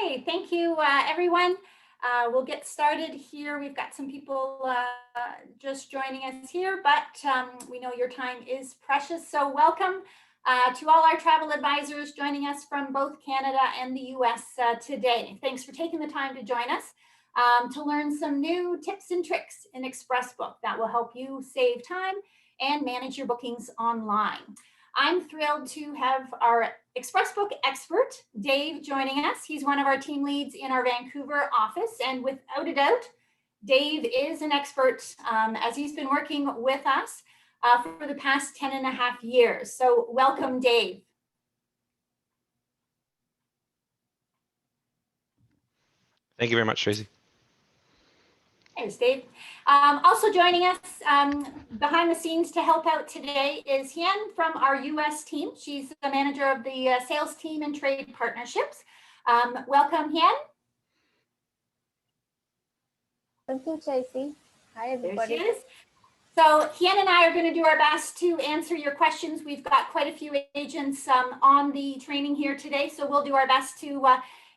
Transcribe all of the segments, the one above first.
Okay, thank you, everyone. We'll get started here. We've got some people just joining us here, but we know your time is precious. So welcome to all our travel advisors joining us from both Canada and the US today. Thanks for taking the time to join us to learn some new tips and tricks in ExpressBook that will help you save time and manage your bookings online. I'm thrilled to have our ExpressBook expert, Dave, joining us. He's one of our team leads in our Vancouver office, and without a doubt, Dave is an expert as he's been working with us for the past 10 and a half years. So welcome, Dave. Thank you very much, Tracy. Thanks, Dave. Also joining us behind the scenes to help out today is Hien from our US team. She's the manager of the sales team and trade partnerships. Welcome, Hien. Thank you, Tracy. Hi, everybody. There she is. So Hien and I are going to do our best to answer your questions. We've got quite a few agents on the training here today, so we'll do our best to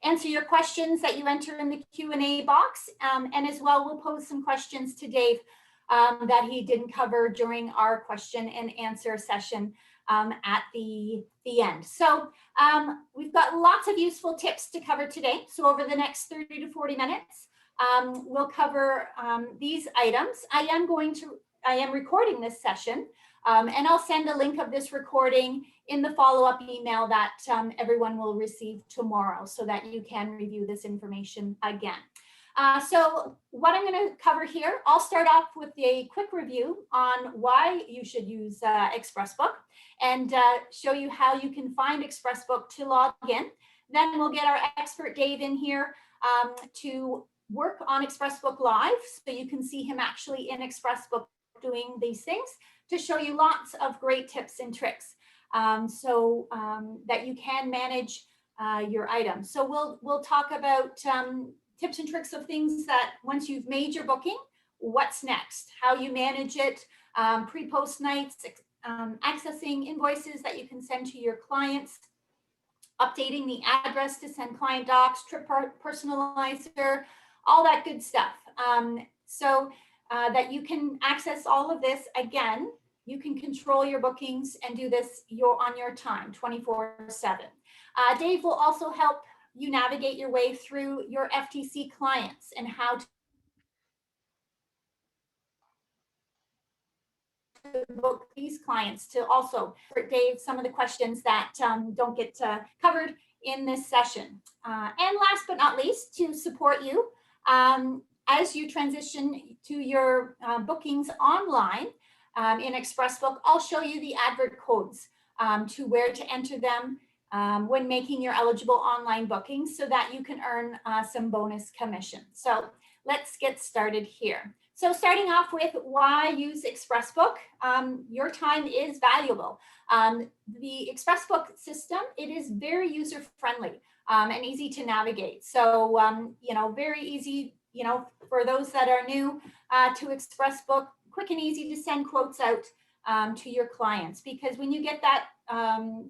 answer your questions that you enter in the Q&A box. And as well, we'll pose some questions to Dave that he didn't cover during our question and answer session at the end. So we've got lots of useful tips to cover today. So over the next 30 to 40 minutes, we'll cover these items. I am recording this session, and I'll send a link of this recording in the follow-up email that everyone will receive tomorrow so that you can review this information again. So what I'm going to cover here, I'll start off with a quick review on why you should use ExpressBook and show you how you can find ExpressBook to log in. Then we'll get our expert Dave in here to work on ExpressBook Live so you can see him actually in ExpressBook doing these things to show you lots of great tips and tricks so that you can manage your items. So we'll talk about tips and tricks of things that once you've made your booking, what's next, how you manage it, pre-post nights, accessing invoices that you can send to your clients, updating the address to send client docs, trip personalizer, all that good stuff. So that you can access all of this. Again, you can control your bookings and do this on your time, 24/7. Dave will also help you navigate your way through your FTC clients and how to book these clients to also for Dave some of the questions that don't get covered in this session. And last but not least, to support you as you transition to your bookings online in ExpressBook, I'll show you the advert codes to where to enter them when making your eligible online bookings so that you can earn some bonus commission. So let's get started here. So starting off with why use ExpressBook, your time is valuable. The ExpressBook system, it is very user-friendly and easy to navigate. So, you know, very easy, you know, for those that are new to ExpressBook, quick and easy to send quotes out to your clients, because when you get that,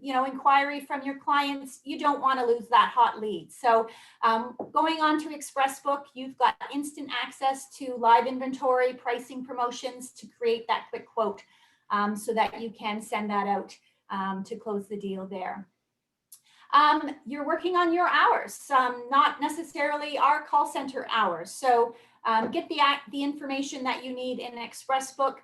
you know, inquiry from your clients, you don't want to lose that hot lead. So going on to ExpressBook, you've got instant access to live inventory, pricing promotions to create that quick quote so that you can send that out to close the deal there. You're working on your hours, not necessarily our call center hours. So get the information that you need in ExpressBook.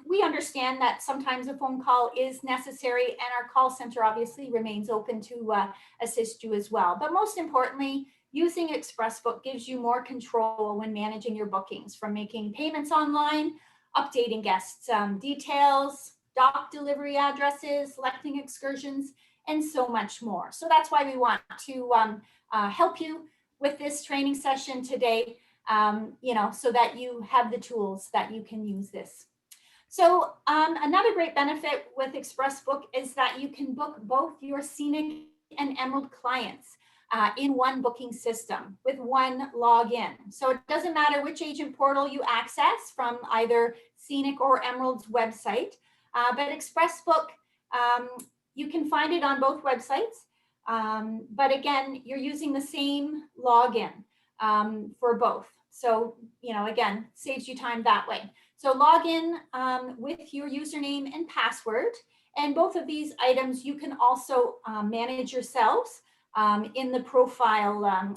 We understand that sometimes a phone call is necessary, and our call center obviously remains open to assist you as well. But most importantly, using ExpressBook gives you more control when managing your bookings, from making payments online, updating guests' details, dock delivery addresses, selecting excursions, and so much more. So that's why we want to help you with this training session today, you know, so that you have the tools that you can use this. So another great benefit with ExpressBook is that you can book both your Scenic and Emerald clients in one booking system with one login. So it doesn't matter which agent portal you access from either Scenic or Emerald's website, but ExpressBook, you can find it on both websites. But again, you're using the same login for both. So, again, saves you time that way. So log in with your username and password. And both of these items you can also manage yourselves in the profile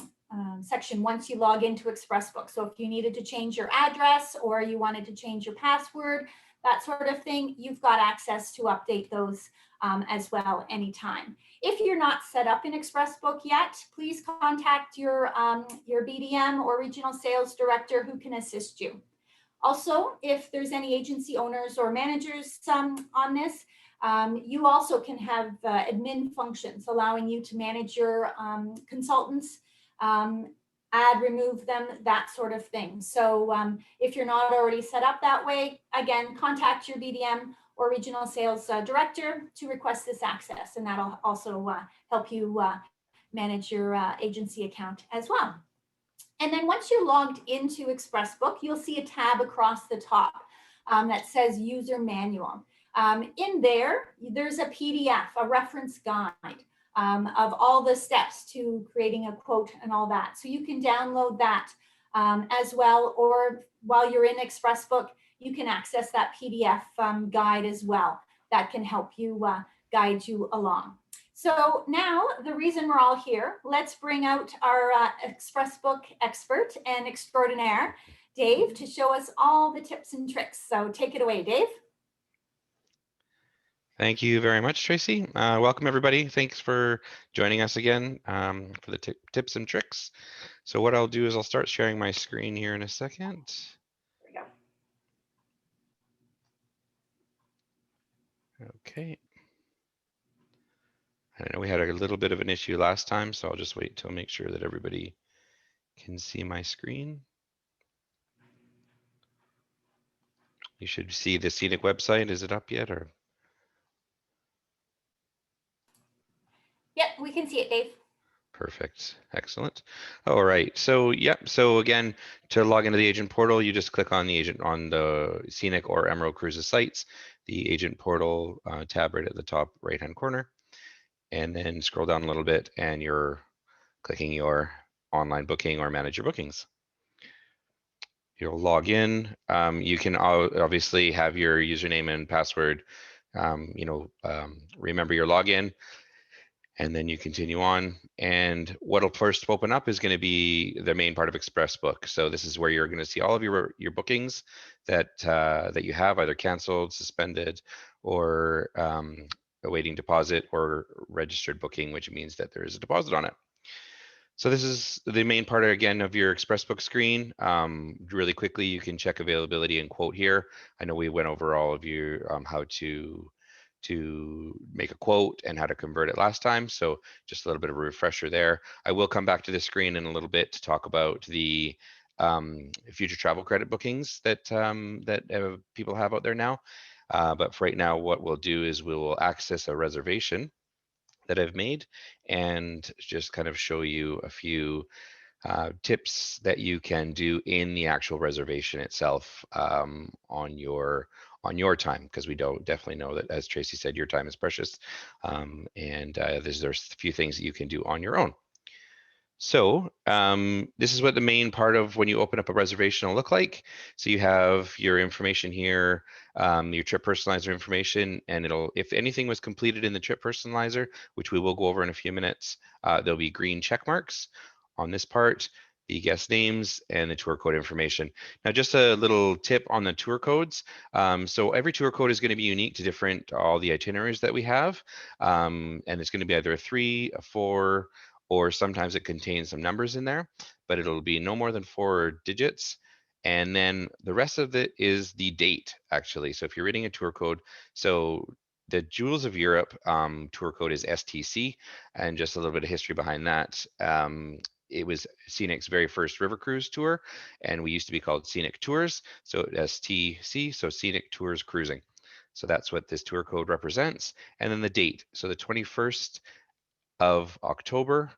section once you log into Expressbook. So if you needed to change your address or you wanted to change your password, that sort of thing, you've got access to update those as well anytime. If you're not set up in Expressbook yet, please contact your BDM or regional sales director who can assist you. Also, if there's any agency owners or managers on this, you also can have admin functions allowing you to manage your consultants, add, remove them, that sort of thing. So if you're not already set up that way, again, contact your BDM or regional sales director to request this access, and that'll also help you manage your agency account as well. And then once you're logged into Expressbook, you'll see a tab across the top that says User Manual. In there, there's a PDF, a reference guide of all the steps to creating a quote and all that. So you can download that as well, or while you're in Expressbook, you can access that PDF guide as well. That can help you guide you along. So now the reason we're all here, let's bring out our Expressbook expert and extraordinaire, Dave, to show us all the tips and tricks. So take it away, Dave. Thank you very much, Tracy. Welcome, everybody. Thanks for joining us again for the tips and tricks. So what I'll do is I'll start sharing my screen here in a second. There we go. Okay. I know we had a little bit of an issue last time, so I'll just wait till make sure that everybody can see my screen. You should see the Scenic website. Is it up yet, or? Yep, we can see it, Dave. Perfect. Excellent. All right. So, yep. So again, to log into the agent portal, you just click on the agent on the Scenic or Emerald Cruises sites, the agent portal tab right at the top right-hand corner, and then scroll down a little bit and you're clicking your online booking or manage your bookings. You'll log in. You can obviously have your username and password, remember your login, and then you continue on. And what'll first open up is going to be the main part of Expressbook. So this is where you're going to see all of your bookings that you have either canceled, suspended, or awaiting deposit, or registered booking, which means that there is a deposit on it. So this is the main part again of your Expressbook screen. Really quickly, you can check availability and quote here. I know we went over all of you how to make a quote and how to convert it last time. So just a little bit of a refresher there. I will come back to the screen in a little bit to talk about the future travel credit bookings that people have out there now. But for right now, what we'll do is we will access a reservation that I've made and just kind of show you a few tips that you can do in the actual reservation itself on your time, because we definitely know that, as Tracy said, your time is precious, and there's a few things that you can do on your own. So this is what the main part of when you open up a reservation will look like. So you have your information here, your trip personalizer information, and if anything was completed in the trip personalizer, which we will go over in a few minutes, there'll be green check marks on this part, the guest names, and the tour code information. Now, just a little tip on the tour codes. So every tour code is going to be unique to all the itineraries that we have, and it's going to be either a 3, a 4, or sometimes it contains some numbers in there, but it'll be no more than 4 digits. And then the rest of it is the date, actually. So if you're reading a tour code, so the Jewels of Europe tour code is STC, and just a little bit of history behind that. It was Scenic's very first river cruise tour, and we used to be called Scenic Tours, so STC, so Scenic Tours Cruising. So that's what this tour code represents. And then the date, so the 21st of October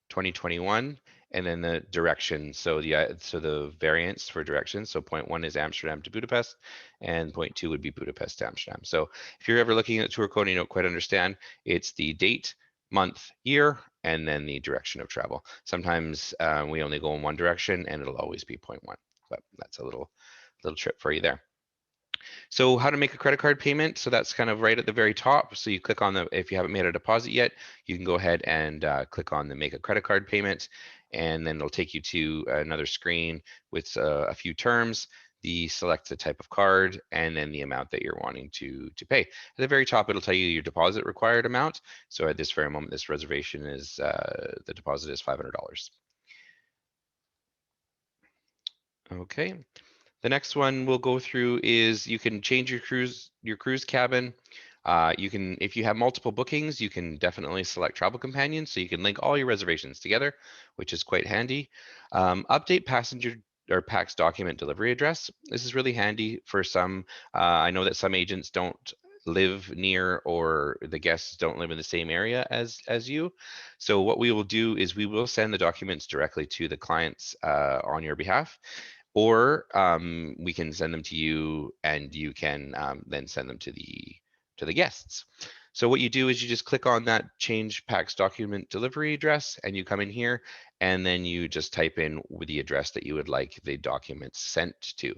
2021, and then the direction. So the variants for directions. So point 1 is Amsterdam to Budapest, and point 2 would be Budapest to Amsterdam. So if you're ever looking at the tour code and you don't quite understand, it's the date, month, year, and then the direction of travel. Sometimes we only go in one direction and it'll always be 0.1, but that's a little trip for you there. So how to make a credit card payment. So that's kind of right at the very top. So you click on the, if you haven't made a deposit yet, you can go ahead and click on the make a credit card payment, and then it'll take you to another screen with a few terms. Select the type of card and then the amount that you're wanting to pay. At the very top, it'll tell you your deposit required amount. So at this very moment, this reservation is, the deposit is $500. Okay. The next one we'll go through is you can change your cruise cabin. You can, if you have multiple bookings, you can definitely select travel companions, so you can link all your reservations together, which is quite handy. Update passenger or PAX document delivery address. This is really handy for some. I know that some agents don't live near, or the guests don't live in the same area as you. So what we will do is we will send the documents directly to the clients on your behalf, or we can send them to you and you can then send them to the guests. So what you do is you just click on that change PAX document delivery address and you come in here and then you just type in the address that you would like the documents sent to.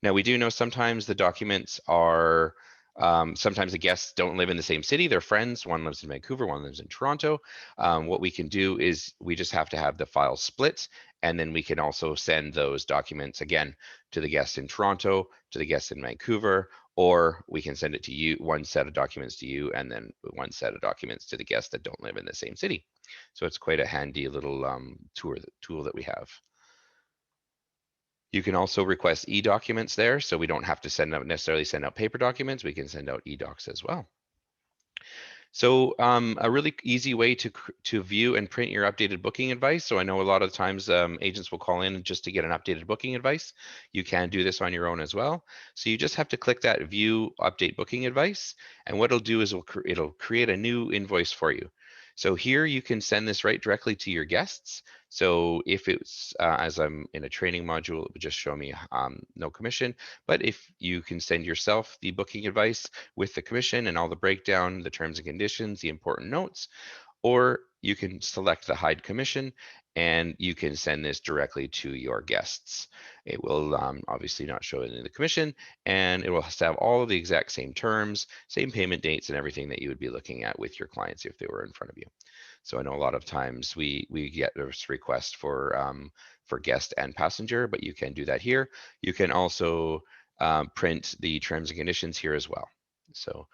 Now we do know sometimes the documents are, sometimes the guests don't live in the same city, they're friends. One lives in Vancouver, one lives in Toronto. What we can do is we just have to have the file split, and then we can also send those documents again to the guests in Toronto, to the guests in Vancouver, or we can send it to you, one set of documents to you, and then one set of documents to the guests that don't live in the same city. So it's quite a handy little tool that we have. You can also request e-documents there, so we don't have to necessarily send out paper documents. We can send out e-docs as well. So a really easy way to view and print your updated booking advice. So I know a lot of times agents will call in just to get an updated booking advice. You can do this on your own as well. So you just have to click that view update booking advice. And what it'll do is it'll create a new invoice for you. So here you can send this right directly to your guests. So if it's, as I'm in a training module, it would just show me no commission. But if you can send yourself the booking advice with the commission and all the breakdown, the terms and conditions, the important notes, or you can select the hide commission and you can send this directly to your guests. It will obviously not show any of the commission, and it will have all of the exact same terms, same payment dates, and everything that you would be looking at with your clients if they were in front of you. So I know a lot of times we get this request for guest and passenger, but you can do that here. You can also print the terms and conditions here as well. So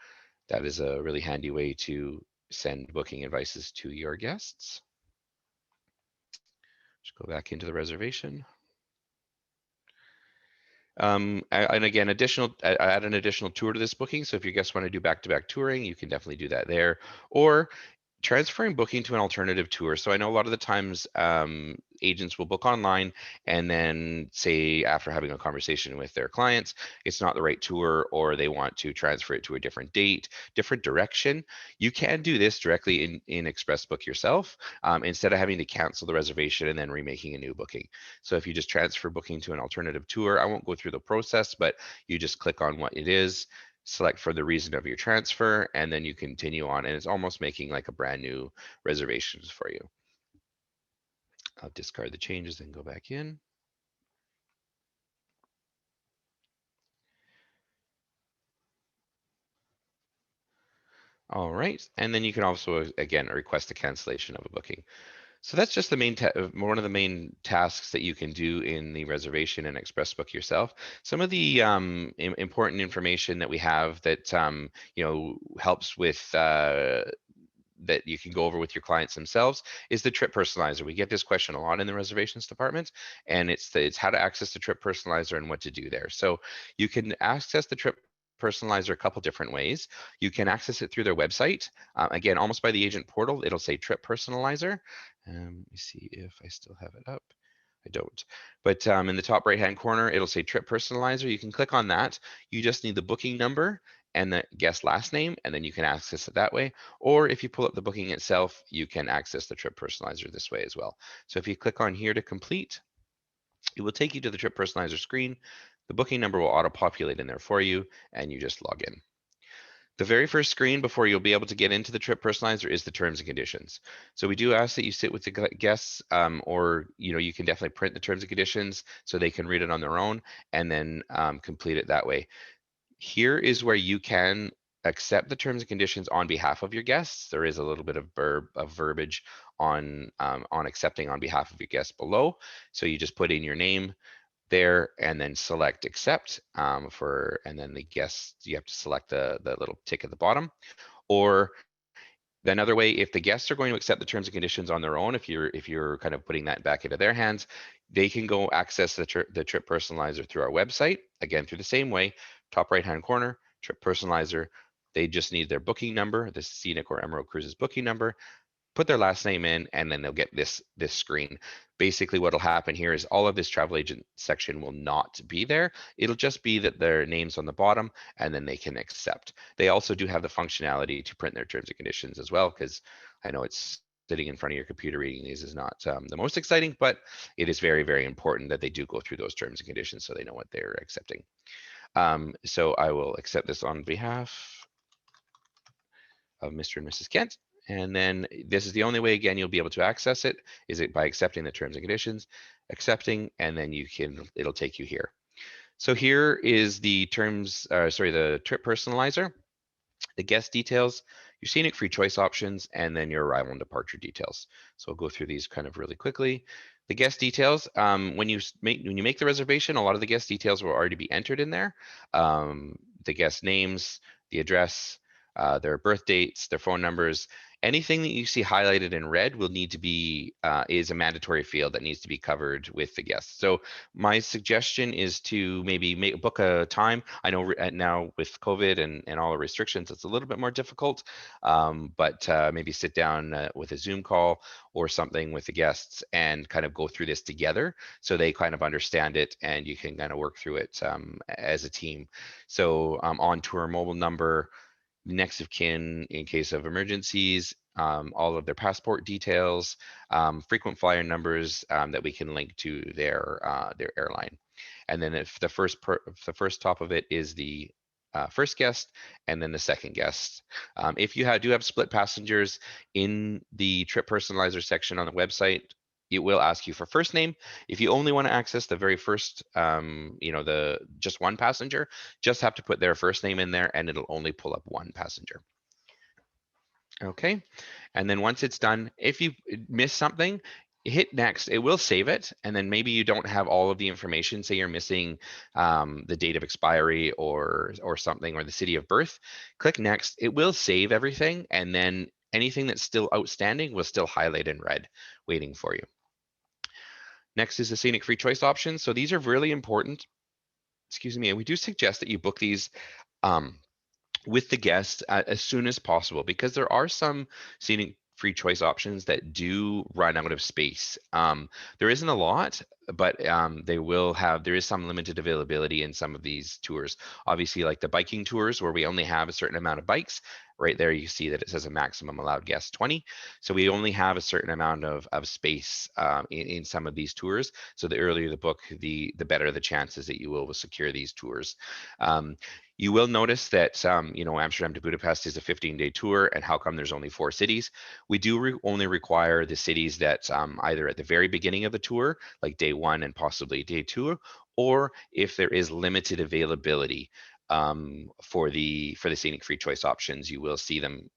that is a really handy way to send booking advices to your guests. Just go back into the reservation. And again, add an additional tour to this booking. So if your guests want to do back-to-back touring, you can definitely do that there. Or transferring booking to an alternative tour. So I know a lot of the times agents will book online and then say after having a conversation with their clients, it's not the right tour, or they want to transfer it to a different date, different direction. You can do this directly in ExpressBook yourself instead of having to cancel the reservation and then remaking a new booking. So if you just transfer booking to an alternative tour, I won't go through the process, but you just click on what it is, select for the reason of your transfer, and then you continue on, and it's almost making like a brand new reservations for you. I'll discard the changes and go back in. All right, and then you can also, again, request a cancellation of a booking. So that's just the one of the main tasks that you can do in the reservation and ExpressBook yourself. Some of the important information that we have that helps with that you can go over with your clients themselves is the trip personalizer. We get this question a lot in the reservations department, and it's how to access the trip personalizer and what to do there. So you can access the trip personalizer a couple different ways. You can access it through their website. Again, almost by the agent portal, it'll say trip personalizer. Let me see if I still have it up. I don't. But in the top right-hand corner, it'll say Trip Personalizer. You can click on that. You just need the booking number and the guest last name, and then you can access it that way. Or if you pull up the booking itself, you can access the Trip Personalizer this way as well. So if you click on here to complete, it will take you to the Trip Personalizer screen. The booking number will auto-populate in there for you, and you just log in. The very first screen before you'll be able to get into the trip personalizer is the terms and conditions. So we do ask that you sit with the guests, or you can definitely print the terms and conditions so they can read it on their own and then complete it that way. Here is where you can accept the terms and conditions on behalf of your guests. There is a little bit of verbiage on accepting on behalf of your guests below. So you just put in your name there and then select accept and then the guests, you have to select the little tick at the bottom. Or another way, if the guests are going to accept the terms and conditions on their own, if you're kind of putting that back into their hands, they can go access the trip personalizer through our website, again through the same way, top right hand corner, trip personalizer. They just need their booking number, the Scenic or Emerald Cruises booking number, put their last name in, and then they'll get this screen. Basically what'll happen here is all of this travel agent section will not be there. It'll just be that their name's on the bottom and then they can accept. They also do have the functionality to print their terms and conditions as well, because I know it's sitting in front of your computer reading these is not the most exciting, but it is very, very important that they do go through those terms and conditions so they know what they're accepting. So I will accept this on behalf of Mr. and Mrs. Kent. And then this is the only way, again, you'll be able to access it, is it by accepting the terms and conditions, accepting, and then it'll take you here. So here is the the trip personalizer, the guest details, your scenic free choice options, and then your arrival and departure details. So I'll go through these kind of really quickly. The guest details, when you make the reservation, a lot of the guest details will already be entered in there. The guest names, the address, their birth dates, their phone numbers. Anything that you see highlighted in red will need to be is a mandatory field that needs to be covered with the guest. So my suggestion is to maybe book a time. I know now with COVID and all the restrictions, it's a little bit more difficult, but maybe sit down with a Zoom call or something with the guests and kind of go through this together so they kind of understand it and you can kind of work through it as a team. So on tour mobile number, next of kin in case of emergencies, all of their passport details, frequent flyer numbers that we can link to their airline. And then if the first top of it is the first guest and then the second guest. If you do have split passengers in the trip personalizer section on the website, it will ask you for first name. If you only want to access the very first, the just one passenger, just have to put their first name in there and it'll only pull up one passenger. Okay, and then once it's done, if you miss something, hit next. It will save it, and then maybe you don't have all of the information. Say you're missing the date of expiry or something, or the city of birth. Click next. It will save everything, and then anything that's still outstanding will still highlight in red, waiting for you. Next is the scenic free choice options. So these are really important. Excuse me, and we do suggest that you book these with the guest as soon as possible, because there are some scenic free choice options that do run out of space. There isn't a lot, but there is some limited availability in some of these tours. Obviously, like the biking tours where we only have a certain amount of bikes. Right there, you see that it says a maximum allowed guest 20. So we only have a certain amount of space in some of these tours. So the earlier the book, the better the chances that you will secure these tours. You will notice that Amsterdam to Budapest is a 15-day tour, and how come there's only 4 cities? We do only require the cities that either at the very beginning of the tour, like day 1 and possibly day 2, or if there is limited availability for the scenic free choice options, you will see them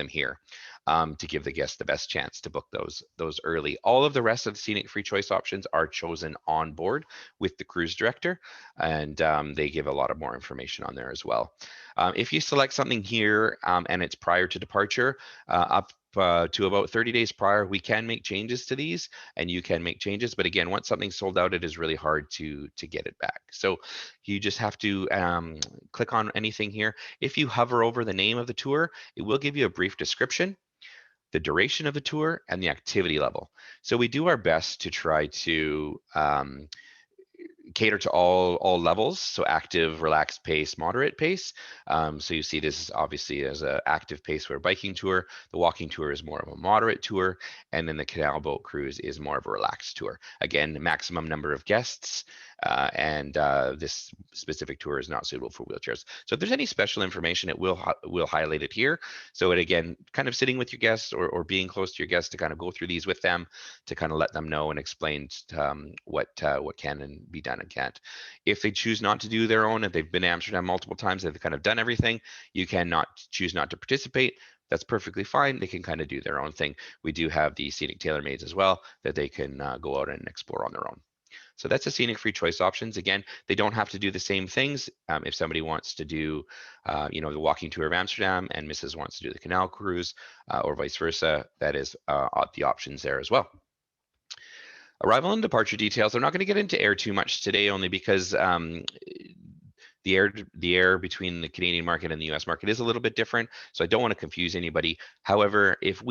here to give the guest the best chance to book those early. All of the rest of the scenic free choice options are chosen on board with the cruise director, and they give a lot of more information on there as well. If you select something here and it's prior to departure, up to about 30 days prior, we can make changes to these, and you can make changes. But again, once something's sold out, it is really hard to get it back. So you just have to click on anything here. If you hover over the name of the tour, it will give you a brief description, the duration of the tour, and the activity level. So we do our best to try to cater to all levels, so active, relaxed pace, moderate pace. So you see this is obviously as an active pace for a biking tour. The walking tour is more of a moderate tour, and then the canal boat cruise is more of a relaxed tour. Again, maximum number of guests, and this specific tour is not suitable for wheelchairs. So if there's any special information, it will highlight it here. So it again, kind of sitting with your guests or being close to your guests to kind of go through these with them to kind of let them know and explain what can and be done and can't. If they choose not to do their own, if they've been to Amsterdam multiple times, they've kind of done everything, you cannot choose not to participate. That's perfectly fine. They can kind of do their own thing. We do have the scenic tailor-mades as well that they can go out and explore on their own. So that's the scenic free choice options. Again, they don't have to do the same things. If somebody wants to do, the walking tour of Amsterdam and Mrs. wants to do the canal cruise or vice versa, that is the options there as well. Arrival and departure details. I'm not going to get into air too much today, only because the air between the Canadian market and the US market is a little bit different, so I don't want to confuse anybody. However, if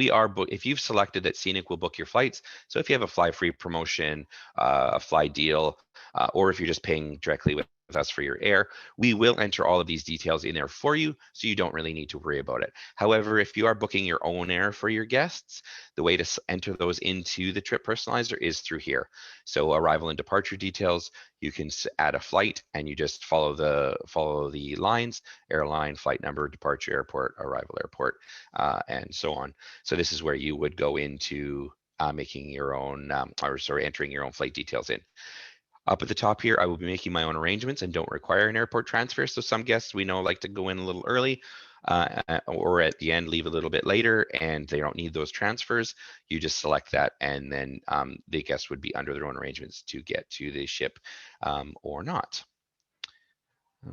you've selected that Scenic will book your flights, so if you have a fly free promotion, a fly deal, or if you're just paying directly with us for your air, we will enter all of these details in there for you, so you don't really need to worry about it. However, if you are booking your own air for your guests, the way to enter those into the trip personalizer is through here. So arrival and departure details, you can add a flight and you just follow the lines: airline, flight number, departure airport, arrival airport, and so on. So this is where you would go into making your own, entering your own flight details in. Up at the top here, I will be making my own arrangements and don't require an airport transfer. So some guests we know like to go in a little early or at the end leave a little bit later, and they don't need those transfers. You just select that, and then the guest would be under their own arrangements to get to the ship or not.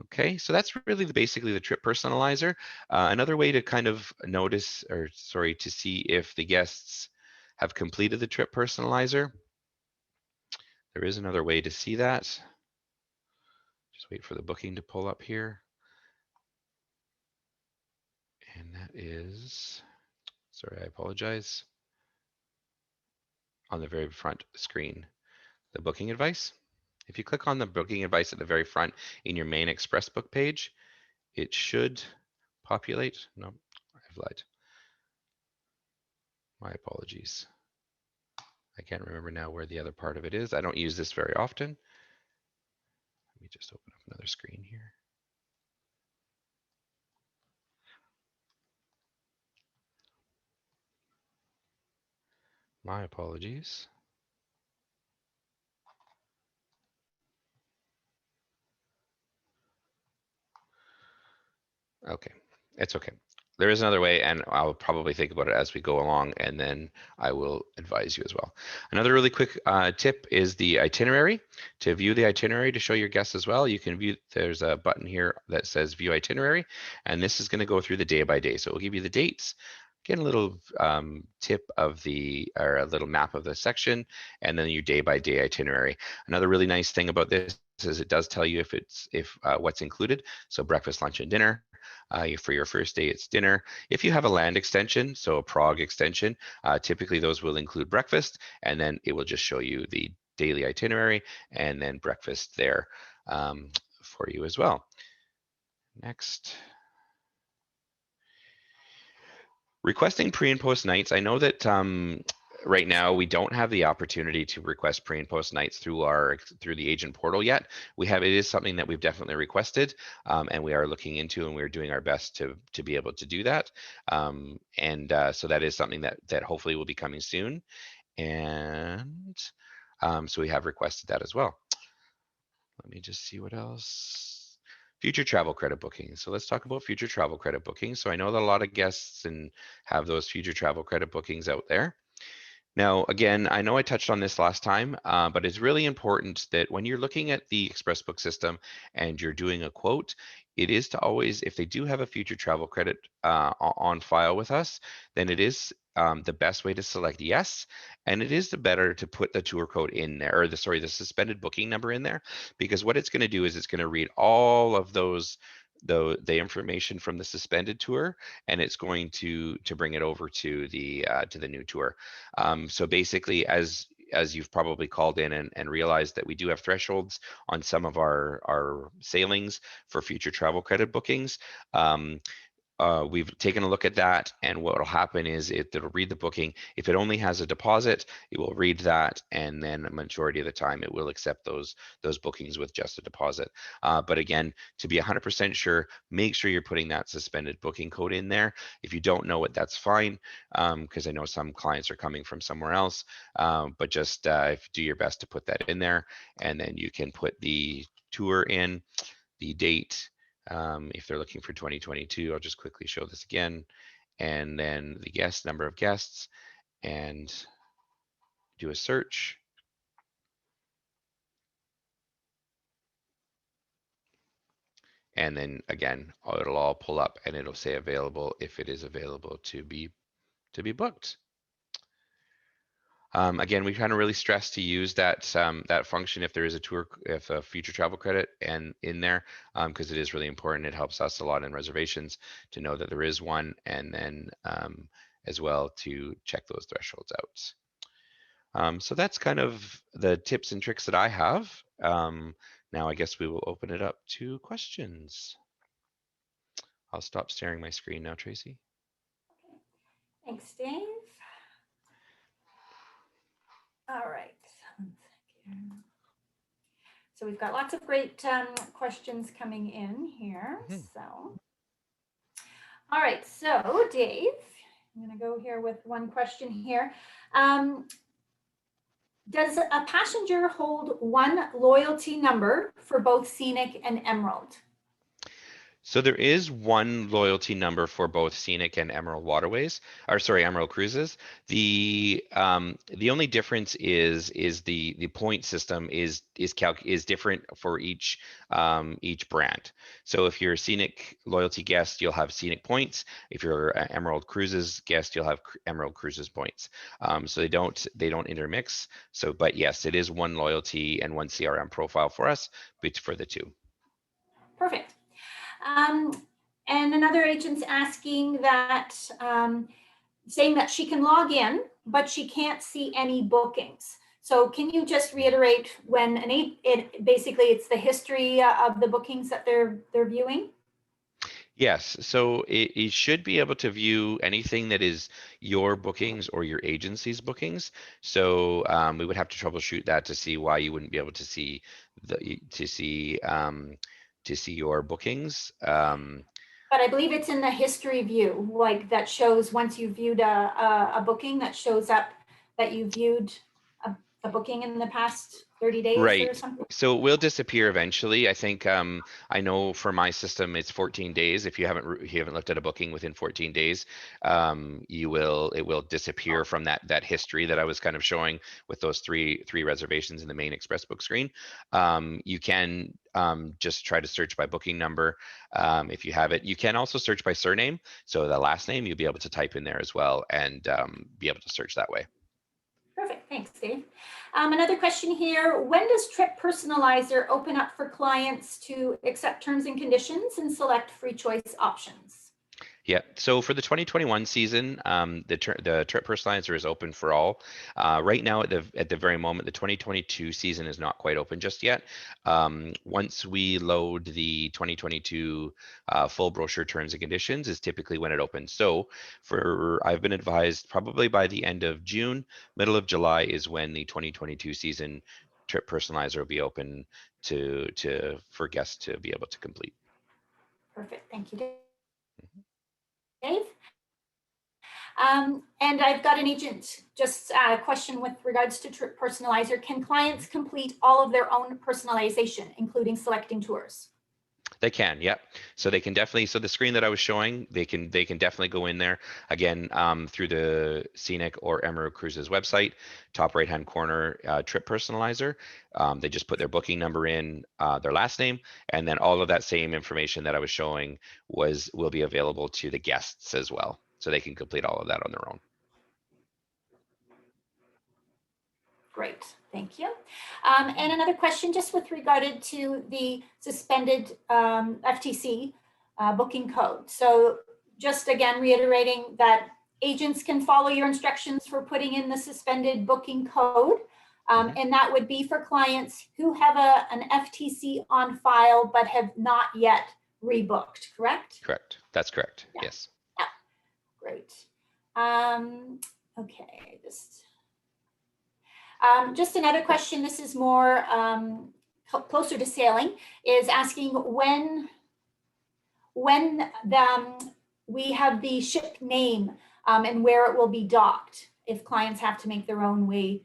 Okay, so that's really basically the trip personalizer. Another way to kind of to see if the guests have completed the trip personalizer. There is another way to see that. Just wait for the booking to pull up here. And that is, sorry, I apologize. On the very front screen, the booking advice. If you click on the booking advice at the very front in your main Express Book page, it should populate. No, I've lied. My apologies. I can't remember now where the other part of it is. I don't use this very often. Let me just open up another screen here. My apologies. Okay, it's okay. There is another way, and I'll probably think about it as we go along, and then I will advise you as well. Another really quick tip is the itinerary. To view the itinerary to show your guests as well, you can view, there's a button here that says view itinerary, and this is going to go through the day by day. So it will give you the dates, get a little tip of or a little map of the section, and then your day by day itinerary. Another really nice thing about this is it does tell you if what's included. So breakfast, lunch, and dinner. For your first day, it's dinner. If you have a land extension, so a Prague extension, typically those will include breakfast, and then it will just show you the daily itinerary and then breakfast there for you as well. Next. Requesting pre and post nights. I know that right now we don't have the opportunity to request pre and post nights through the agent portal yet. It is something that we've definitely requested, and we are looking into, and we're doing our best to be able to do that. So that is something that hopefully will be coming soon. And so we have requested that as well. Let me just see what else. Future travel credit bookings. So let's talk about future travel credit bookings. So I know that a lot of guests have those future travel credit bookings out there. Now, again, I know I touched on this last time, but it's really important that when you're looking at the Expressbook system and you're doing a quote, it is to always, if they do have a future travel credit on file with us, then it is the best way to select yes, and it is the better to put the tour code in there, or the suspended booking number in there, because what it's going to do is it's going to read all of those the information from the suspended tour, and it's going to bring it over to the new tour. So basically, as you've probably called in and realized that we do have thresholds on some of our sailings for future travel credit bookings. we've taken a look at that, and what will happen is it'll read the booking. If it only has a deposit, it will read that, and then a majority of the time it will accept those bookings with just a deposit. But again, to be 100% sure, make sure you're putting that suspended booking code in there. If you don't know it, that's fine, because I know some clients are coming from somewhere else. But just do your best to put that in there, and then you can put the tour in, the date. If they're looking for 2022, I'll just quickly show this again, and then the guest, number of guests, and do a search. And then again, it'll all pull up and it'll say available if it is available to be booked. Again, we kind of really stress to use that that function if there is a tour, if a future travel credit and in there, because it is really important. It helps us a lot in reservations to know that there is one, and then as well to check those thresholds out. So that's kind of the tips and tricks that I have. Now I guess we will open it up to questions. I'll stop staring my screen now, Tracy. Thanks, Dave. All right. So we've got lots of great questions coming in here. So, all right. So Dave, I'm going to go here with one question here. Does a passenger hold one loyalty number for both Scenic and Emerald? So there is one loyalty number for both Scenic and Emerald Waterways, or sorry, Emerald Cruises. The only difference is the point system is different for each brand. So if you're a Scenic loyalty guest, you'll have Scenic points. If you're an Emerald Cruises guest, you'll have Emerald Cruises points. So they don't intermix. So, but yes, it is one loyalty and one CRM profile for us, but for the two. Perfect. And another agent's asking that, saying that she can log in, but she can't see any bookings. So can you just reiterate when basically it's the history of the bookings that they're viewing? Yes, so it should be able to view anything that is your bookings or your agency's bookings. So we would have to troubleshoot that to see why you wouldn't be able to see your bookings. But I believe it's in the history view, like that shows once you viewed a booking, that shows up that you viewed a booking in the past 30 days or something. So it will disappear eventually. I think I know for my system it's 14 days. If you haven't looked at a booking within 14 days, it will disappear from that history that I was kind of showing with those three reservations in the main Express Book screen. You can just try to search by booking number if you have it. You can also search by surname. So the last name you'll be able to type in there as well and be able to search that way. Perfect, thanks, Dave. Another question here, when does Trip Personalizer open up for clients to accept terms and conditions and select free choice options? Yeah, so for the 2021 season, the Trip Personalizer is open for all. Right now, at the very moment, the 2022 season is not quite open just yet. Once we load the 2022 full brochure terms and conditions is typically when it opens. So I've been advised probably by the end of June, middle of July is when the 2022 season Trip Personalizer will be open for guests to be able to complete. Perfect, thank you, Dave. And I've got an agent, just a question with regards to Trip Personalizer. Can clients complete all of their own personalization, including selecting tours? They can, yep. So they can definitely, so the screen that I was showing, they can definitely go in there again through the Scenic or Emerald Cruises website, top right-hand corner, Trip Personalizer. They just put their booking number in, their last name, and then all of that same information that I was showing will be available to the guests as well. So they can complete all of that on their own. Great, thank you. And another question just with regard to the suspended FTC booking code. So just again, reiterating that agents can follow your instructions for putting in the suspended booking code. And that would be for clients who have an FTC on file but have not yet rebooked, correct? Correct. That's correct. Yeah. Yes. Yeah. Great. Okay, just another question. This is more closer to sailing, is asking when we have the ship name and where it will be docked if clients have to make their own way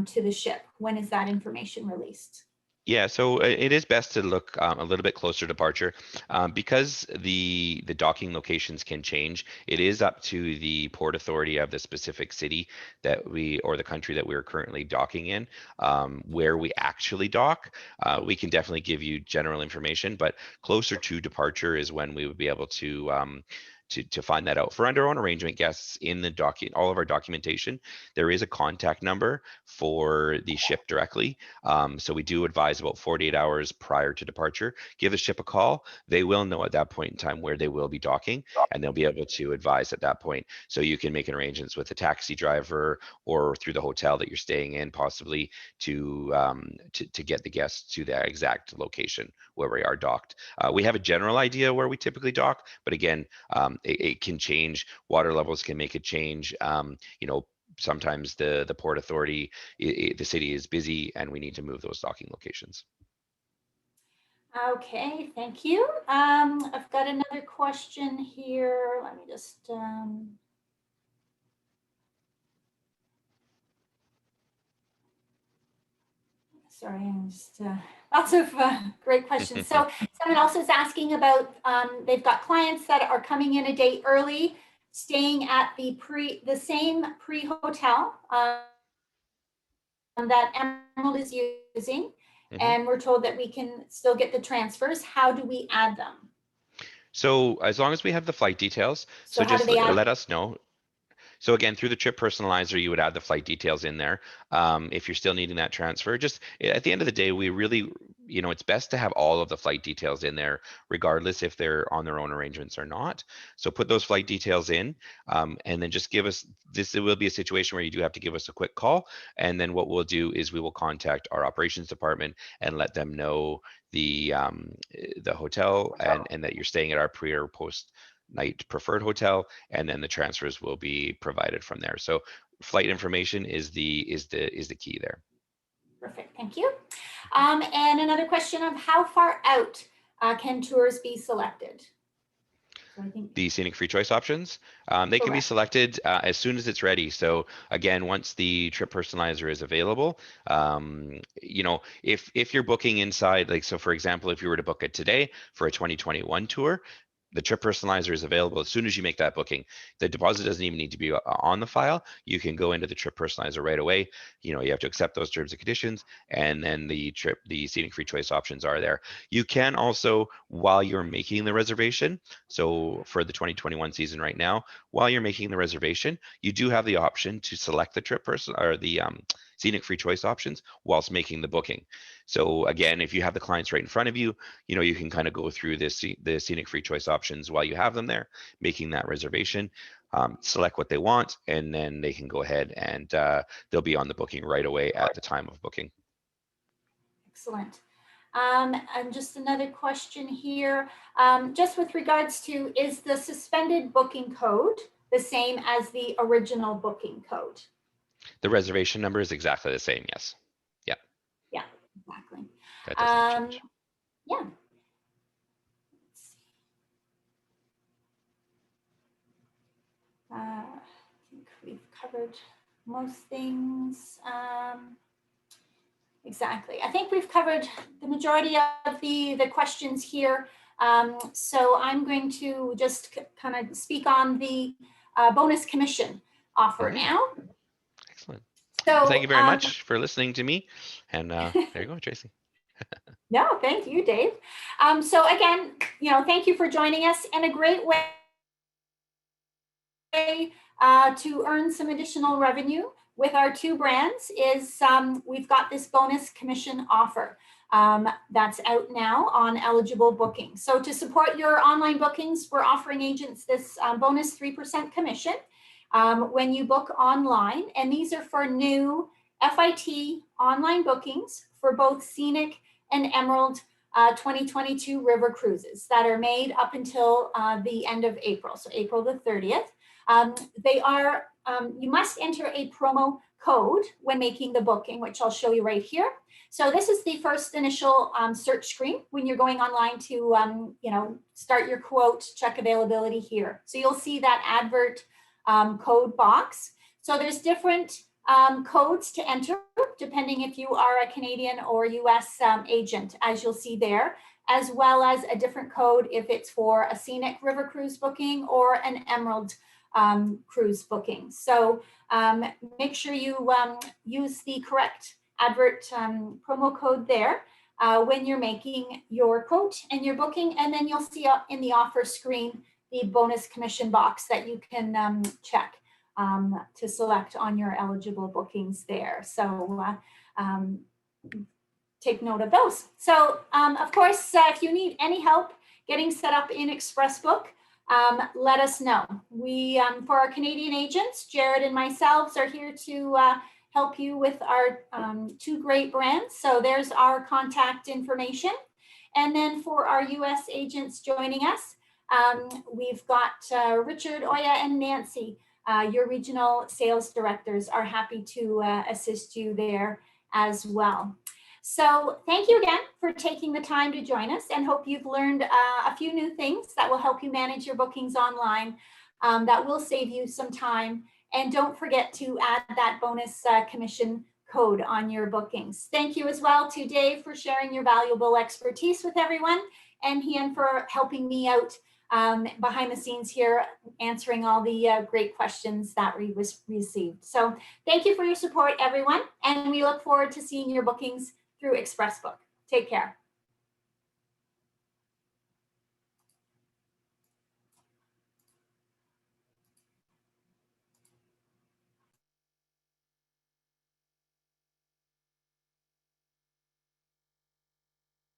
to the ship. When is that information released? Yeah, so it is best to look a little bit closer to departure because the docking locations can change. It is up to the port authority of the specific city that we or the country that we're currently docking in where we actually dock. We can definitely give you general information, but closer to departure is when we would be able to find that out. For under our own arrangement guests in the all of our documentation, there is a contact number for the ship directly. So we do advise about 48 hours prior to departure. Give the ship a call. They will know at that point in time where they will be docking, and they'll be able to advise at that point. So you can make arrangements with a taxi driver or through the hotel that you're staying in, possibly to get the guests to the exact location where we are docked. We have a general idea where we typically dock, but again, it can change. Water levels can make a change. Sometimes the port authority, the city is busy and we need to move those docking locations. Okay, thank you. I've got another question here. Let me just, sorry, I'm just, lots of great questions. So someone else is asking about, they've got clients that are coming in a day early, staying at the same pre-hotel that Emerald is using, and we're told that we can still get the transfers. How do we add them? So as long as we have the flight details, So how do just they add? let us know. So again, through the trip personalizer, you would add the flight details in there. If you're still needing that transfer, just at the end of the day, we really, it's best to have all of the flight details in there, regardless if they're on their own arrangements or not. So put those flight details in, and then just give us, it will be a situation where you do have to give us a quick call. And then what we'll do is we will contact our operations department and let them know the hotel and that you're staying at our pre or post night preferred hotel, and then the transfers will be provided from there. So flight information is the key there. Perfect, thank you. And another question of how far out can tours be selected? So I think the scenic free choice options, they can be selected as soon as it's ready. So again, once the trip personalizer is available, if you're booking inside, like, so for example, if you were to book it today for a 2021 tour, the trip personalizer is available as soon as you make that booking. The deposit doesn't even need to be on the file. You can go into the trip personalizer right away. You have to accept those terms and conditions, and then the scenic free choice options are there. You can also, while you're making the reservation, so for the 2021 season right now, while you're making the reservation, you do have the option to select the trip person or the scenic free choice options whilst making the booking. So again, if you have the clients right in front of you, you can kind of go through the scenic free choice options while you have them there, making that reservation, select what they want, and then they can go ahead and they'll be on the booking right away at the time of booking. Excellent. And just another question here, just with regards to, is the suspended booking code the same as the original booking code? The reservation number is exactly the same, yes. Yeah. Yeah, exactly. That doesn't change. Yeah. I think we've covered most things. Exactly. I think we've covered the majority of the questions here. So I'm going to just kind of speak on the bonus commission offer now. Excellent. So well, thank you very much for listening to me. And there you go, Tracy. No, thank you, Dave. So again, thank you for joining us, and a great way to earn some additional revenue with our two brands is we've got this bonus commission offer that's out now on eligible bookings. So to support your online bookings, we're offering agents this bonus 3% commission when you book online. And these are for new FIT online bookings for both Scenic and Emerald 2022 river cruises that are made up until the end of April, so April the 30th. You must enter a promo code when making the booking, which I'll show you right here. So this is the first initial search screen when you're going online to start your quote, check availability here. So you'll see that advert code box. So there's different codes to enter depending if you are a Canadian or US agent, as you'll see there, as well as a different code if it's for a scenic river cruise booking or an emerald cruise booking. So make sure you use the correct advert promo code there when you're making your quote and your booking, and then you'll see up in the offer screen the bonus commission box that you can check to select on your eligible bookings there. So take note of those. So of course, if you need any help getting set up in ExpressBook, let us know. We, for our Canadian agents, Jared and myself are here to help you with our 2 great brands. So there's our contact information. And then for our US agents joining us, we've got Richard, Oya, and Nancy. Your regional sales directors are happy to assist you there as well. So thank you again for taking the time to join us, and hope you've learned a few new things that will help you manage your bookings online, that will save you some time. And don't forget to add that bonus commission code on your bookings. Thank you as well to Dave for sharing your valuable expertise with everyone, and Hian for helping me out behind the scenes here, answering all the great questions that we received. So thank you for your support, everyone, and we look forward to seeing your bookings through ExpressBook. Take care.